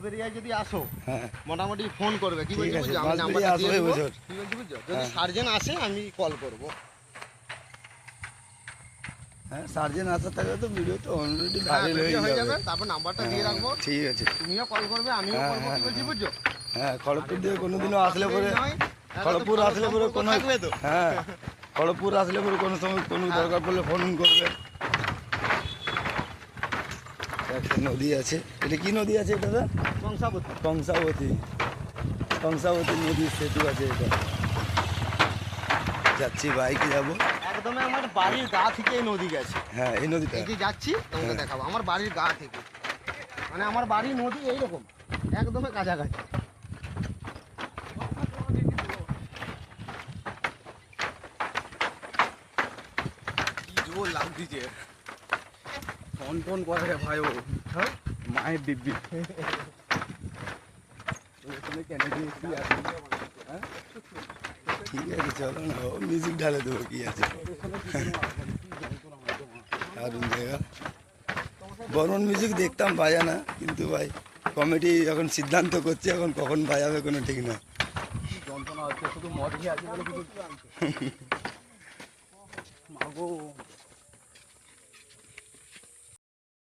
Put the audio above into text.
বাঁশবেড়িয়ায় যদি আসো হ্যাঁ মোটামুটি ফোন করবে কি ঠিক বলছি আছে, বুঝছো? আমি বাঁশবেড়িয়া নাম্বারটা আসবো দিয়ে দেবো। এবছর। ঠিক আছে বুঝছো, যদি সার্জেন আসে আমি কল করব। হ্যাঁ সার্জেন আসার থাকলে তো ভিডিও তো অলরেডি হ্যাঁ ভাইরাল ভিডিও হয়ে হয়ে যাবে। যাবে, তারপর নাম্বারটা দিয়ে রাখবো, ঠিক আছে। তুমিও কল করবে আমিও হ্যাঁ, করবো, হ্যাঁ, কি বলছি বুঝছো? হ্যাঁ খড়গপুর দিয়ে কোনোদিনও আসলে পরে, নয়, তাহলে তো খড়গপুর ভালো আসলে পরে সম্পর্ক কোনো, থাকবে তো। হ্যাঁ খড়গপুর আসলে পরে কোনো সময় কোনো দরকার পড়লে ফোন করবে। একটা নদী আছে, এটা কি নদী আছে এটা? কংসাবতী। কংসাবতী, কংসাবতী নদীর সেতু আছে এটা। যাচ্ছি বাইকে যাবো। একদম আমার বাড়ির গা থেকে এই নদী গেছে। হ্যাঁ এই নদীটা। এই যে যাচ্ছি তোমাকে দেখাবো, আমার বাড়ির গা থেকে, মানে আমার বাড়ির নদী এইরকম একদমই কাছাকাছি। কি জোর লাগছে ফোন ফোন করে রে ভাই, ও হ্যাঁ মায়ের দিব্যি ঠিক আছে চলো না, ও মিউজিক ঢালে দেবো, কি আছে দারুণ জায়গা। বর্মন মিউজিক দেখতাম বাজানা, কিন্তু ভাই কমিটি এখন সিদ্ধান্ত করছে এখন কখন বাজাবে কোনো ঠিক না। কি যন্ত্রণা হচ্ছে, শুধু মদ খেয়ে আছে বলে কিছু মাগো।